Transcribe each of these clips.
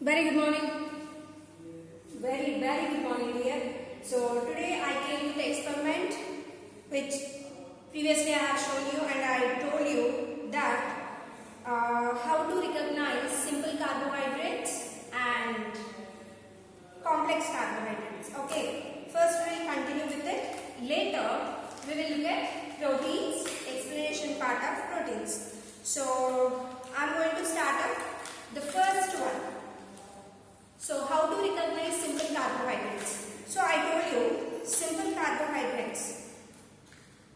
Very good morning. Very good morning, dear. So today I came with the experiment which previously I have shown you, and I told you that how to recognize simple carbohydrates and complex carbohydrates. Okay. First we will continue with it. Later we will look at proteins, explanation part of proteins. So I am going to start up the first one. So how to recognize simple carbohydrates? So I told you simple carbohydrates,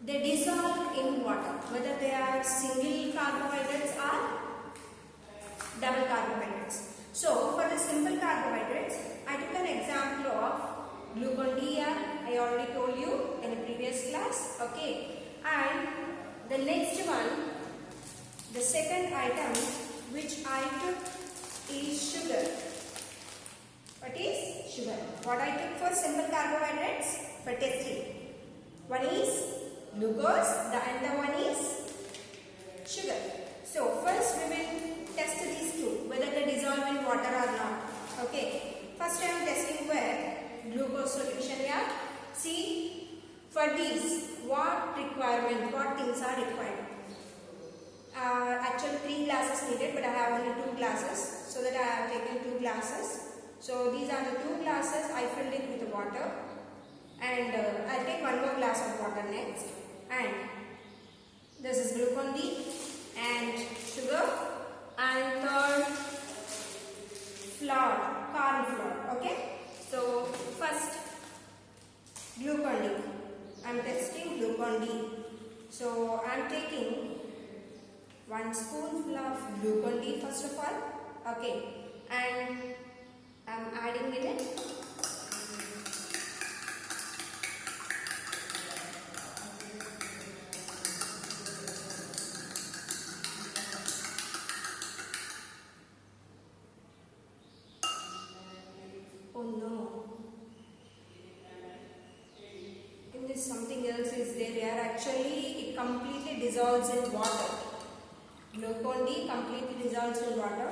they dissolve in water, whether they are single carbohydrates or double carbohydrates. So for the simple carbohydrates, I took an example of Glucon-D. I already told you in the previous class. Okay, and the next one, the second item which I took is sugar. What is sugar? What I took for simple carbohydrates for testing. One is glucose, the other one is sugar. So first we will test these two, whether they dissolve in water or not. Okay. First I am testing with glucose solution here. See, for these, what things are required? Actually 3 glasses needed, but I have only 2 glasses, so that I have taken 2 glasses. So these are the 2 glasses. I filled it with water, and I'll take 1 more glass of water next. And this is Glucon-D and sugar, and third flour, corn flour. Okay. So first Glucon-D. I'm testing Glucon-D. So I'm taking 1 spoonful of Glucon-D first of all. Okay, and I'm adding in it. Oh no. I think there's something else is there here. Actually, it completely dissolves in water. Glucon-D completely dissolves in water.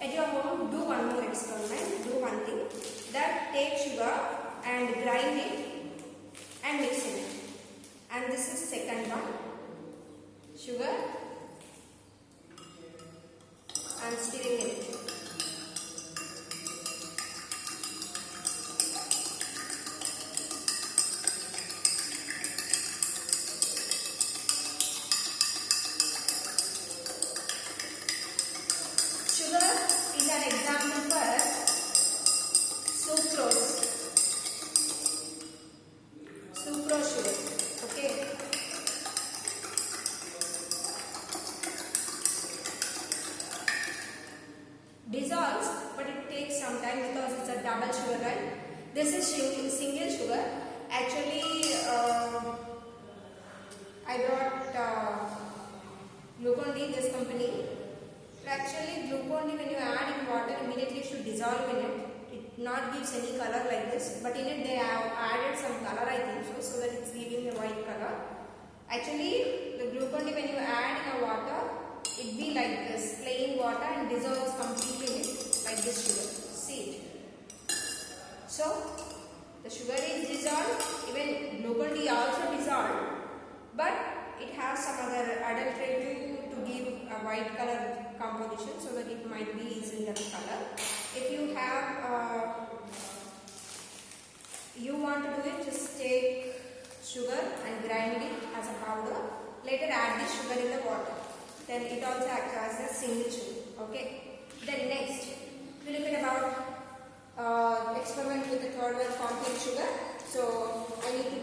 At your home, do one more experiment. Do one thing. That take sugar and grind it and mix it. And this is second one. Sugar and stirring it. Sugar is an example for sucrose. Sucrose sugar. Okay. Dissolves, but it takes some time because it's a double sugar, right? This is single sugar. Actually, I brought Glucon-D, this company. Actually, Glucon-D, when you add in water, immediately it should dissolve in it. It not gives any color like this, but in it they have added some color, I think so that it's giving a white color. Actually, the Glucon-D, when you add in a water, it be like this, plain water, and dissolves completely in it, like this sugar. See it. So, the sugar is dissolved, even Glucon-D also dissolved, but it has some other adulterative to give a white color composition, so that it might be easily of color. If you have you want to do it, just take sugar and grind it as a powder. Later add the sugar in the water. Then it also acts as a single sugar. Okay. Then next we look at about experiment with the third one, complex sugar. So I need to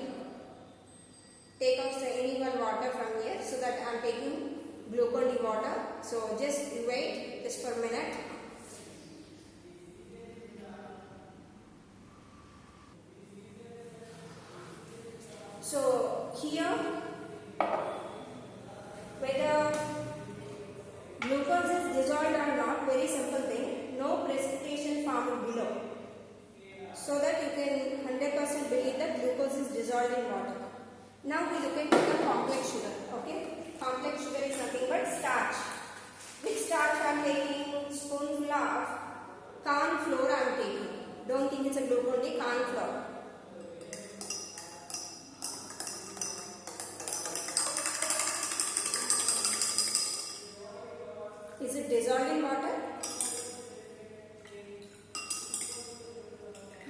take out any one water from here, so that I am taking Glucon-D water. So just wait just for a minute. So here, whether glucose is dissolved or not, very simple thing. No precipitation formed below, so that you can 100% believe that glucose is dissolved in water. Now we look into the complex sugar. Okay, complex sugar is nothing but starch. Which starch I am taking? Spoonful of corn corn flour. Is it dissolved in water?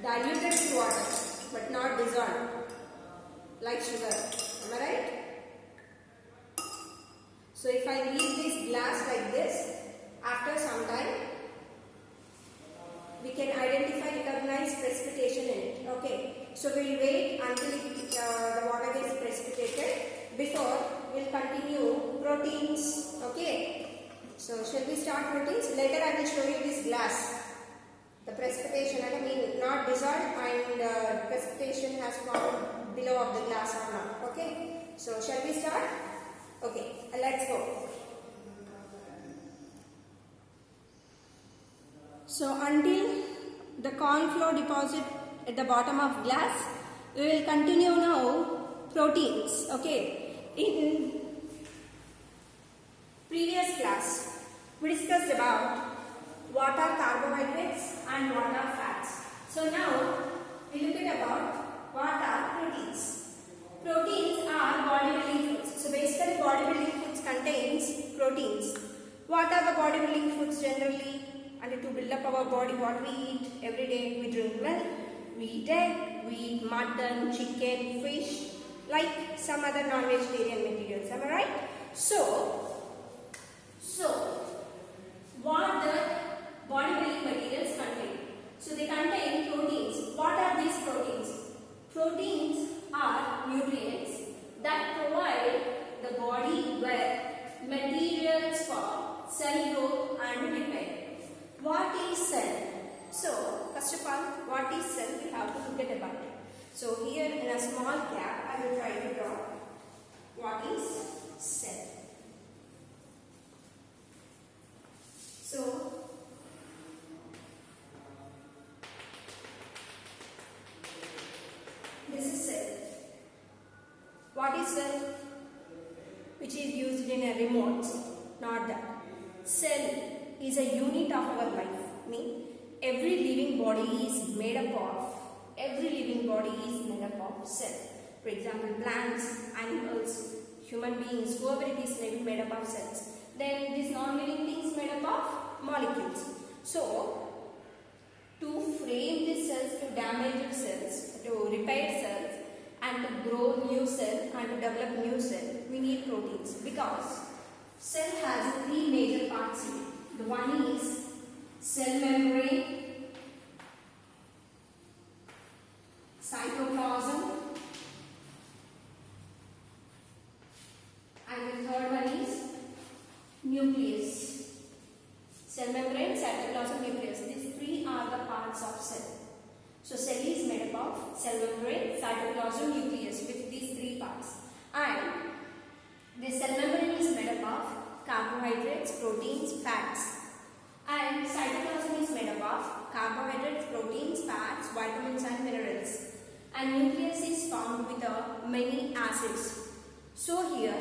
Diluted with water, but not dissolved like sugar. Am I right? So if I leave this glass like this, after some time, we can recognize precipitation in it. Okay. So we'll wait until the water gets precipitated before we'll continue proteins. Okay. So shall we start proteins? Later I will show you this glass. The precipitation, I mean not dissolved and precipitation has formed below of the glass or not. Okay. So shall we start? Okay. Let's go. So until the corn flour deposit at the bottom of glass, we will continue now proteins. Okay. In previous class, we discussed about what are carbohydrates and what are fats. So now we look at about what are proteins. Proteins are bodybuilding foods. So basically bodybuilding foods contains proteins. What are the bodybuilding foods generally? And to build up our body, what we eat every day, we drink milk, we eat egg, we eat mutton, chicken, fish, like some other non-vegetarian materials. Am I right? So what the bodybuilding materials contain? So they contain proteins. What are these proteins? Proteins are nutrients that provide the body with materials for cell growth and repair. What is cell? So first of all, what is cell? We have to look at about it. So here in a small gap, I will try to draw what is cell. So this is cell. What is cell? Which is used in a remote, not that. Cell is a unit of our life. Every living body is made up of cell. For example, plants, animals, human beings, whoever it is may be made up of cells. Then these non-living things made up of molecules. So to frame these cells, to damage cells, to repair cells, and to grow new cells and to develop new cells, we need proteins, because cell has three major parts in it. The one is cell membrane, cytoplasm, and the third one is nucleus. Cell membrane, cytoplasm, nucleus. These three are the parts of cell. So cell is made up of cell membrane, cytoplasm, nucleus with these three parts. And the cell membrane is made up of carbohydrates, proteins, fats. And cytoplasm is made up of carbohydrates, proteins, fats, vitamins and minerals. And nucleus is formed with many acids. So here,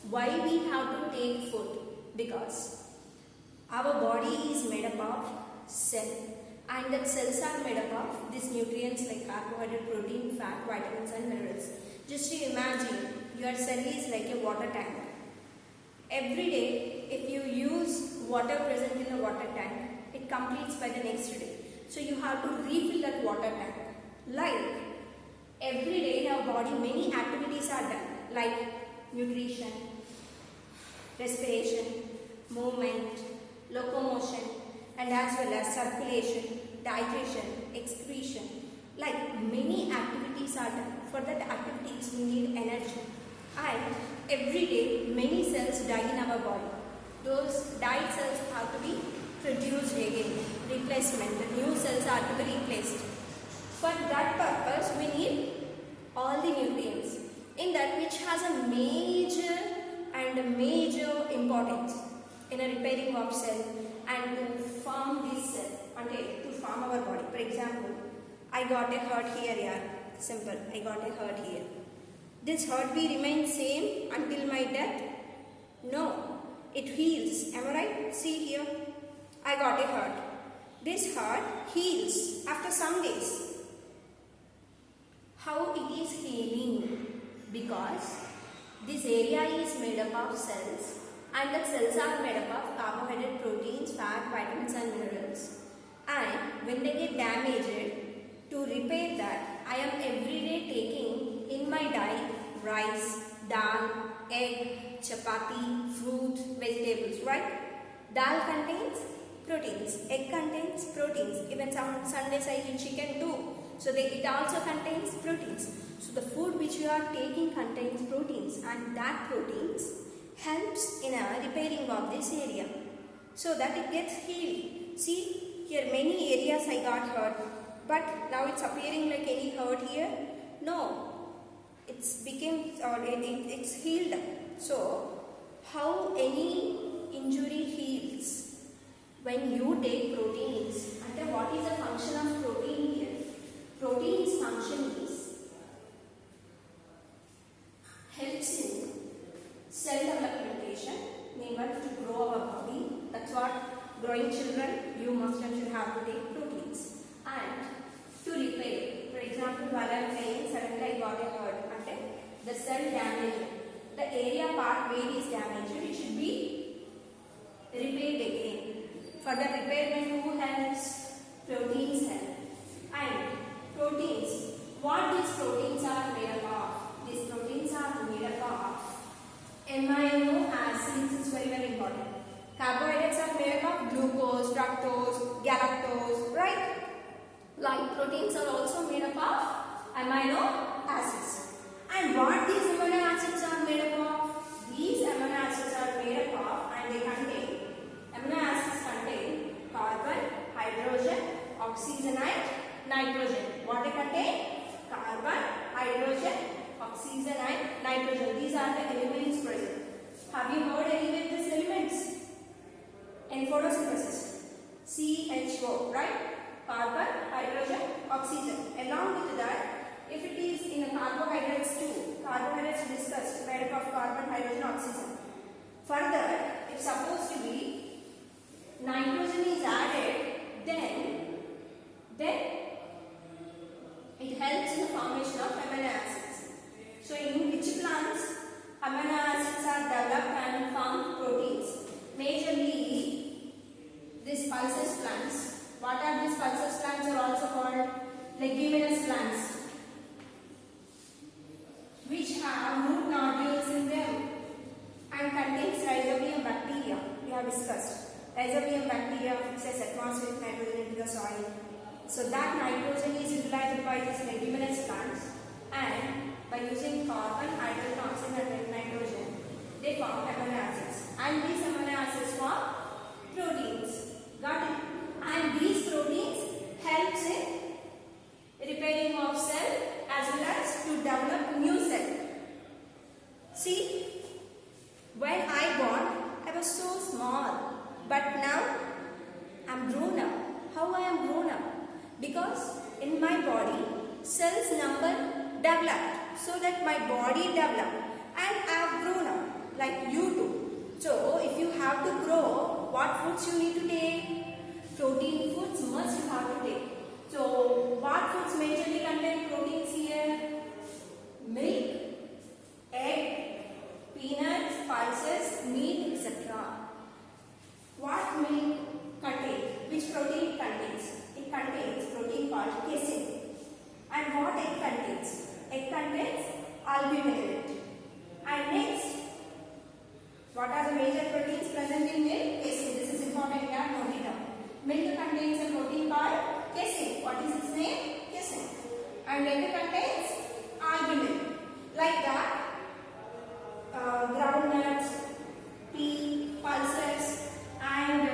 why we have to take food? Because our body is made up of cell. And that cells are made up of these nutrients like carbohydrate, protein, fat, vitamins and minerals. Just to imagine, your cell is like a water tank. Every day, if you use water present in the water tank, it completes by the next day. So you have to refill that water tank. Like every day in our body, many activities are done, like nutrition, respiration, movement, locomotion, and as well as circulation, digestion, excretion. Like many activities are done. For that activities, we need energy. And every day, many cells die in our body. Those died cells have to be produced again. Replacement. The new cells are to be replaced. For that purpose, we need all the nutrients. In that, which has a major importance in a repairing of cell and to form this cell. Okay, to form our body. For example, I got a hurt here, yeah. Simple. I got a hurt here. This hurt will remain same until my death? No. It heals. Am I right? See here. I got a hurt. This hurt heals after some days. how it is healing, because this area is made up of cells, and the cells are made up of carbohydrate, proteins, fat, vitamins and minerals. And when they get damaged, to repair that, I am every day taking in my diet rice, dal, egg, chapati, fruit, vegetables, right? Dal contains proteins, egg contains proteins, even some Sundays I eat chicken too. So it also contains proteins. So the food which you are taking contains proteins, and that proteins helps in a repairing of this area so that it gets healed. See, here many areas I got hurt, but now it's appearing like any hurt here. No, it's healed. So how any injury heals? When you take proteins, and what is the function of protein here? Protein's function is helps in cell developmentation, meanwhile to grow our body. That's what growing children, you must and should have to take proteins. And to repair, for example, while I am playing, suddenly I got a hurt, and the cell damage, the area part where it is damaged, it should be repaired again. For the repairment, who helps? Proteins help. And proteins, what these proteins are made up of? These proteins are made up of amino acids. It's very, very important. Carbohydrates are made up of glucose, fructose, galactose, right? Like proteins are also made up of amino acids. And what these amino acids are made up of? These amino acids are made up of, and they contain, amino acids contain carbon, hydrogen, oxygen and nitrogen. What they contain? Carbon, hydrogen, oxygen and nitrogen. These are the elements present. Have you heard any of these elements? In photosynthesis, CHO, right? Carbon, hydrogen, oxygen. Along with that, if it is in a carbohydrates too, carbohydrates discussed, made up of carbon, hydrogen, oxygen. Further, if supposed to be nitrogen is added, then it helps in the formation of amino acids. So in which plants amino acids are developed and form proteins? Majorly these pulses plants. What are these pulses plants are also called? Leguminous plants, which have root nodules in them and contains rhizobium bacteria. We have discussed. Rhizobium bacteria fixes atmospheric nitrogen into the soil. So that nitrogen is utilized by these leguminous plants, and by using carbon, hydrogen, oxygen and nitrogen, they form amino acids. And these amino acids form proteins. Got it? And these proteins helps in repairing of cell as well as to develop new cell. See, when I born, I was so small. But now, I am grown up. How I am grown up? Because in my body, cells number developed. So that my body developed. And I have grown up. Like you too. So, if you have to grow, what foods you need to take? Protein foods must you have to take. So, what foods majorly contain proteins here? Milk, egg, peanuts, pulses, meat, etc. What milk contains? Which protein it contains? It contains protein called casein. And what egg contains? Egg contains albumin. And next, what are the major proteins present in milk? Casein. This is important, you have noted down. Milk contains a protein called casein. What is its name? Casein. And egg contains albumin. Like that, groundnuts, pea, pulses, and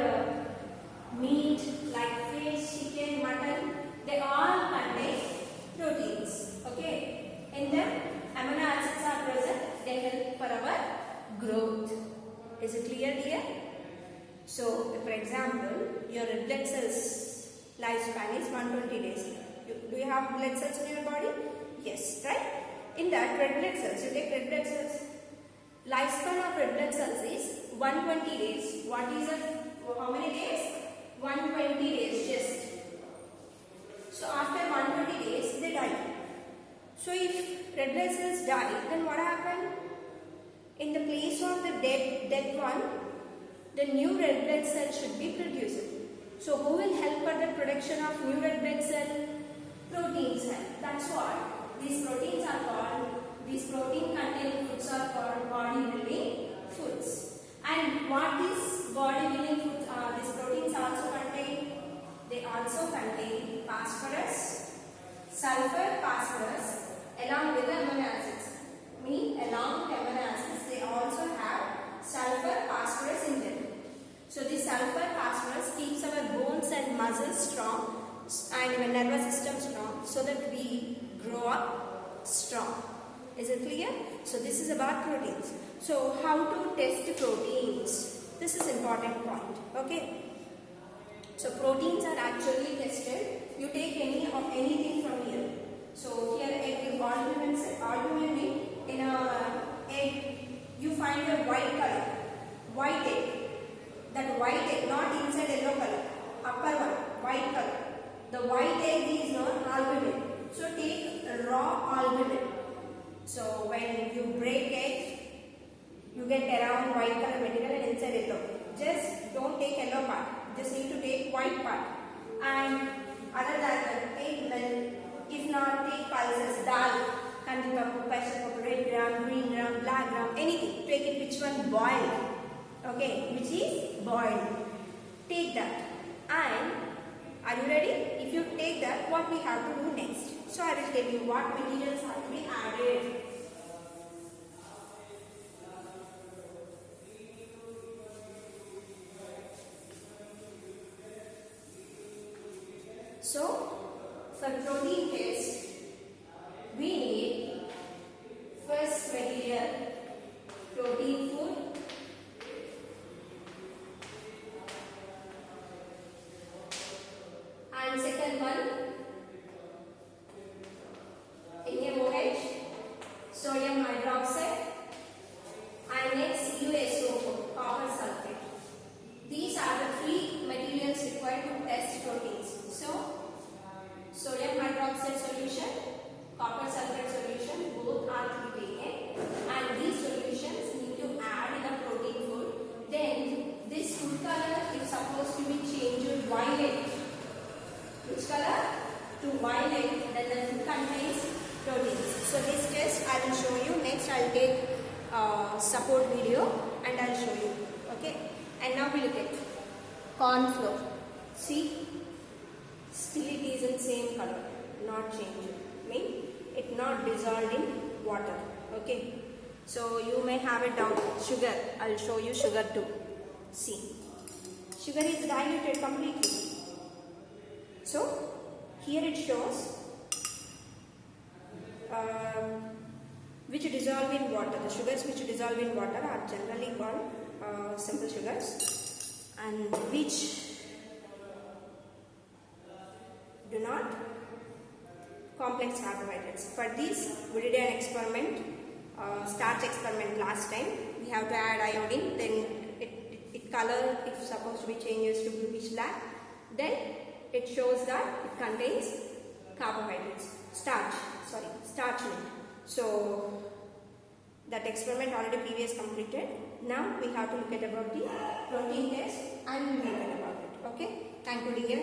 meat like fish, chicken, mutton, they all contain proteins. Okay? In them, amino acids are present. They help for our growth. Is it clear here? So, for example, your red blood cells lifespan is 120 days. Do you have blood cells in your body? Yes, right? In that red blood cells, you take red blood cells. Lifespan of red blood cells is 120 days. What is it? How many days? 120 days just. So after 120 days they die. So red blood cells die, then what happened? In the place of the dead one, the new red blood cell should be produced. So who will help for the production of new red blood cell? Proteins help. That's what these proteins are called. These protein containing foods are called body building foods. And what these body building foods are, these proteins also contain? They also contain phosphorus, sulfur, phosphorus, along with the amino acids. Along with amino acids, they also have sulfur, phosphorus in them. So this sulfur, phosphorus keeps our bones and muscles strong and our nervous system strong, so that we grow up strong. Is it clear? So this is about proteins. So how to test proteins? This is important point. Okay. So proteins are actually tested. You take anything from here. So here egg, albumin means in a egg you find a white color, white egg. That white egg, not inside yellow color, upper one, white color. The white egg is known albumin. So take raw albumin. So when you break egg, you get around white color material and inside yellow. Just don't take yellow part. Just need to take white part. And other than that, take milk. If not, take pulses, dal, kandipapu, pesapapu, red gram, green gram, black gram, anything. Take it which one boiled. Okay, which is boiled. Take that. And are you ready? If you take that, what we have to do next? So I will tell you what materials have to be added. So for protein test, we need first material, protein food. And second one, NaOH, sodium hydroxide, and next CuSO4, copper sulfate. These are the three materials required to test proteins. So, sodium hydroxide solution, copper sulfate solution, both are to be taken, and these solutions need to add in the protein food. Then this food color is supposed to be changed to violet. Which color? To violet. Then the food contains proteins. So this test I will show you. Next I will take support video and I will show you. Okay. And now we look at corn flour. See, still it is in same color, not changed. Mean it not dissolved in water. Okay. So you may have a doubt. Sugar. I will show you sugar too. See, sugar is diluted completely. So here it shows which dissolve in water. The sugars which dissolve in water are generally called simple sugars, and which do not complex carbohydrates. For this we did an experiment, starch experiment last time. We have to add iodine, then it color if supposed to be changes to bluish black, then it shows that it contains carbohydrates, starch in it. So that experiment already previous completed. Now we have to look at about the protein test and we will learn about it. Okay. Thank you dear.